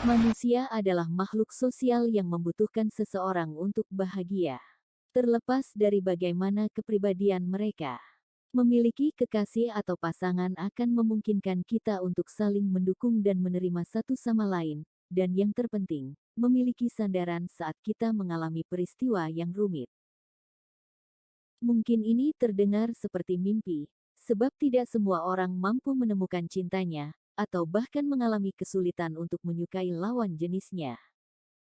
Manusia adalah makhluk sosial yang membutuhkan seseorang untuk bahagia. Terlepas dari bagaimana kepribadian mereka, memiliki kekasih atau pasangan akan memungkinkan kita untuk saling mendukung dan menerima satu sama lain, dan yang terpenting, memiliki sandaran saat kita mengalami peristiwa yang rumit. Mungkin ini terdengar seperti mimpi, sebab tidak semua orang mampu menemukan cintanya, atau bahkan mengalami kesulitan untuk menyukai lawan jenisnya.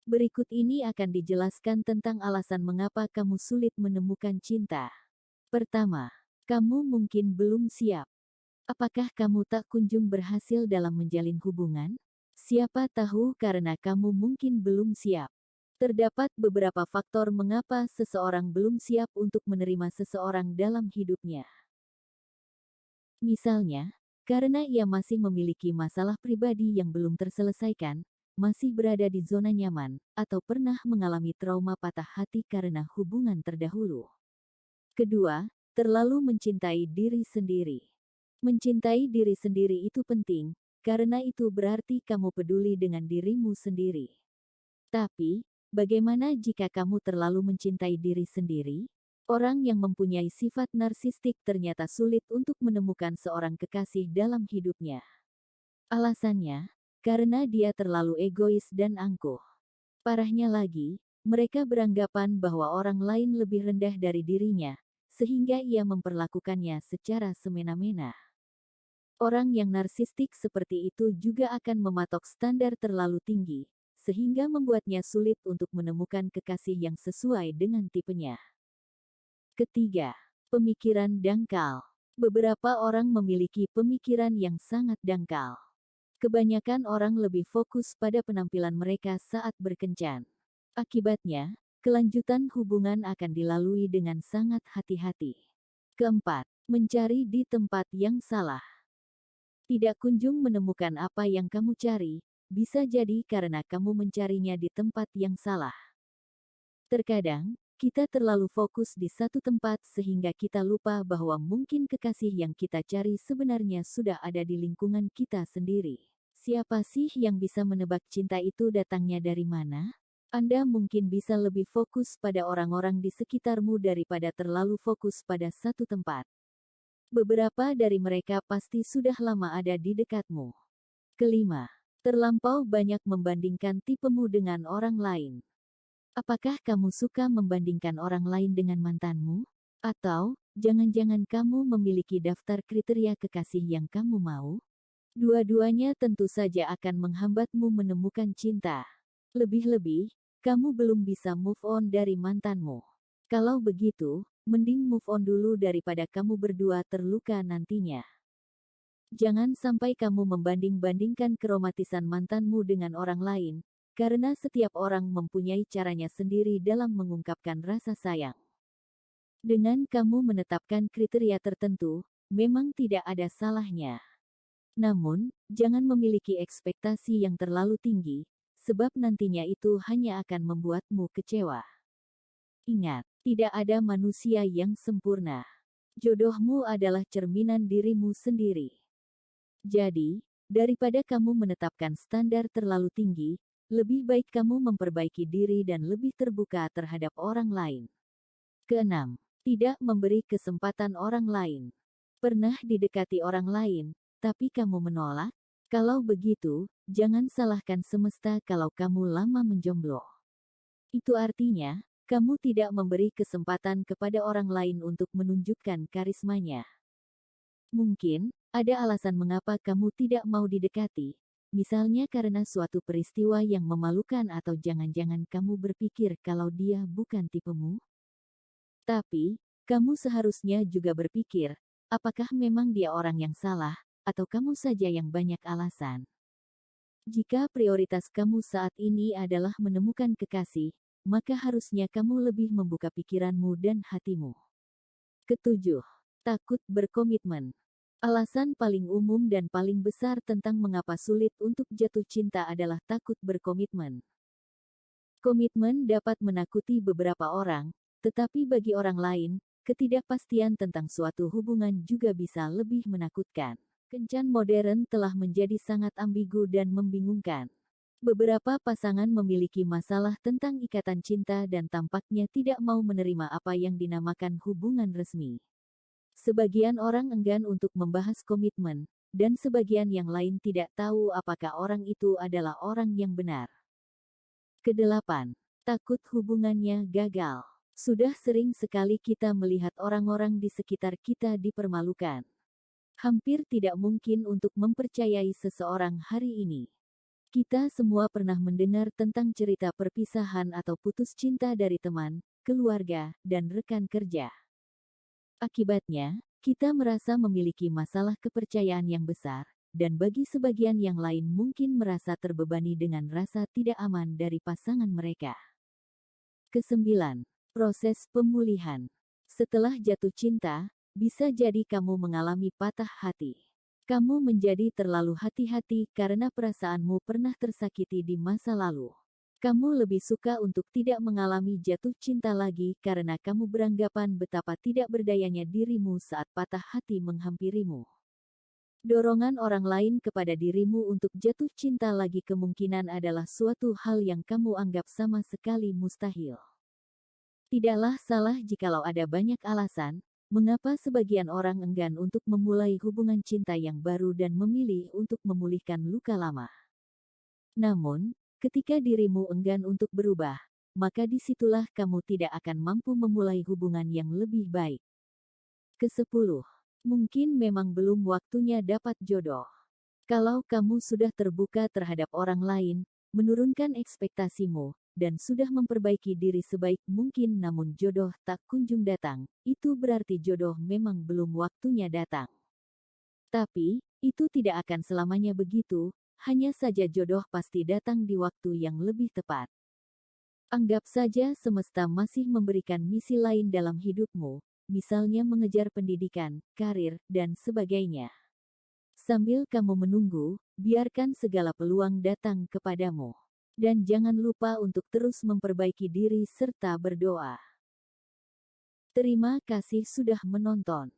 Berikut ini akan dijelaskan tentang alasan mengapa kamu sulit menemukan cinta. Pertama, kamu mungkin belum siap. Apakah kamu tak kunjung berhasil dalam menjalin hubungan? Siapa tahu karena kamu mungkin belum siap. Terdapat beberapa faktor mengapa seseorang belum siap untuk menerima seseorang dalam hidupnya. Misalnya, karena ia masih memiliki masalah pribadi yang belum terselesaikan, masih berada di zona nyaman, atau pernah mengalami trauma patah hati karena hubungan terdahulu. Kedua, terlalu mencintai diri sendiri. Mencintai diri sendiri itu penting, karena itu berarti kamu peduli dengan dirimu sendiri. Tapi, bagaimana jika kamu terlalu mencintai diri sendiri? Orang yang mempunyai sifat narsistik ternyata sulit untuk menemukan seorang kekasih dalam hidupnya. Alasannya, karena dia terlalu egois dan angkuh. Parahnya lagi, mereka beranggapan bahwa orang lain lebih rendah dari dirinya, sehingga ia memperlakukannya secara semena-mena. Orang yang narsistik seperti itu juga akan mematok standar terlalu tinggi, sehingga membuatnya sulit untuk menemukan kekasih yang sesuai dengan tipenya. Ketiga, pemikiran dangkal. Beberapa orang memiliki pemikiran yang sangat dangkal. Kebanyakan orang lebih fokus pada penampilan mereka saat berkencan. Akibatnya, kelanjutan hubungan akan dilalui dengan sangat hati-hati. Keempat, mencari di tempat yang salah. Tidak kunjung menemukan apa yang kamu cari, bisa jadi karena kamu mencarinya di tempat yang salah. Terkadang, kita terlalu fokus di satu tempat sehingga kita lupa bahwa mungkin kekasih yang kita cari sebenarnya sudah ada di lingkungan kita sendiri. Siapa sih yang bisa menebak cinta itu datangnya dari mana? Anda mungkin bisa lebih fokus pada orang-orang di sekitarmu daripada terlalu fokus pada satu tempat. Beberapa dari mereka pasti sudah lama ada di dekatmu. Kelima, terlampau banyak membandingkan tipemu dengan orang lain. Apakah kamu suka membandingkan orang lain dengan mantanmu? Atau, jangan-jangan kamu memiliki daftar kriteria kekasih yang kamu mau? Dua-duanya tentu saja akan menghambatmu menemukan cinta. Lebih-lebih, kamu belum bisa move on dari mantanmu. Kalau begitu, mending move on dulu daripada kamu berdua terluka nantinya. Jangan sampai kamu membanding-bandingkan keromatisan mantanmu dengan orang lain, karena setiap orang mempunyai caranya sendiri dalam mengungkapkan rasa sayang. Dengan kamu menetapkan kriteria tertentu, memang tidak ada salahnya. Namun, jangan memiliki ekspektasi yang terlalu tinggi, sebab nantinya itu hanya akan membuatmu kecewa. Ingat, tidak ada manusia yang sempurna. Jodohmu adalah cerminan dirimu sendiri. Jadi, daripada kamu menetapkan standar terlalu tinggi, lebih baik kamu memperbaiki diri dan lebih terbuka terhadap orang lain. Keenam, tidak memberi kesempatan orang lain. Pernah didekati orang lain, tapi kamu menolak? Kalau begitu, jangan salahkan semesta kalau kamu lama menjomblo. Itu artinya, kamu tidak memberi kesempatan kepada orang lain untuk menunjukkan karismanya. Mungkin, ada alasan mengapa kamu tidak mau didekati. Misalnya karena suatu peristiwa yang memalukan atau jangan-jangan kamu berpikir kalau dia bukan tipemu. Tapi, kamu seharusnya juga berpikir, apakah memang dia orang yang salah, atau kamu saja yang banyak alasan. Jika prioritas kamu saat ini adalah menemukan kekasih, maka harusnya kamu lebih membuka pikiranmu dan hatimu. Ketujuh, takut berkomitmen. Alasan paling umum dan paling besar tentang mengapa sulit untuk jatuh cinta adalah takut berkomitmen. Komitmen dapat menakuti beberapa orang, tetapi bagi orang lain, ketidakpastian tentang suatu hubungan juga bisa lebih menakutkan. Kencan modern telah menjadi sangat ambigu dan membingungkan. Beberapa pasangan memiliki masalah tentang ikatan cinta dan tampaknya tidak mau menerima apa yang dinamakan hubungan resmi. Sebagian orang enggan untuk membahas komitmen, dan sebagian yang lain tidak tahu apakah orang itu adalah orang yang benar. Kedelapan, takut hubungannya gagal. Sudah sering sekali kita melihat orang-orang di sekitar kita dipermalukan. Hampir tidak mungkin untuk mempercayai seseorang hari ini. Kita semua pernah mendengar tentang cerita perpisahan atau putus cinta dari teman, keluarga, dan rekan kerja. Akibatnya, kita merasa memiliki masalah kepercayaan yang besar, dan bagi sebagian yang lain mungkin merasa terbebani dengan rasa tidak aman dari pasangan mereka. Kesembilan, proses pemulihan. Setelah jatuh cinta, bisa jadi kamu mengalami patah hati. Kamu menjadi terlalu hati-hati karena perasaanmu pernah tersakiti di masa lalu. Kamu lebih suka untuk tidak mengalami jatuh cinta lagi karena kamu beranggapan betapa tidak berdayanya dirimu saat patah hati menghampirimu. Dorongan orang lain kepada dirimu untuk jatuh cinta lagi kemungkinan adalah suatu hal yang kamu anggap sama sekali mustahil. Tidaklah salah jikalau ada banyak alasan, mengapa sebagian orang enggan untuk memulai hubungan cinta yang baru dan memilih untuk memulihkan luka lama. Namun, ketika dirimu enggan untuk berubah, maka disitulah kamu tidak akan mampu memulai hubungan yang lebih baik. Kesepuluh, mungkin memang belum waktunya dapat jodoh. Kalau kamu sudah terbuka terhadap orang lain, menurunkan ekspektasimu, dan sudah memperbaiki diri sebaik mungkin namun jodoh tak kunjung datang, itu berarti jodoh memang belum waktunya datang. Tapi, itu tidak akan selamanya begitu, hanya saja jodoh pasti datang di waktu yang lebih tepat. Anggap saja semesta masih memberikan misi lain dalam hidupmu, misalnya mengejar pendidikan, karir, dan sebagainya. Sambil kamu menunggu, biarkan segala peluang datang kepadamu. Dan jangan lupa untuk terus memperbaiki diri serta berdoa. Terima kasih sudah menonton.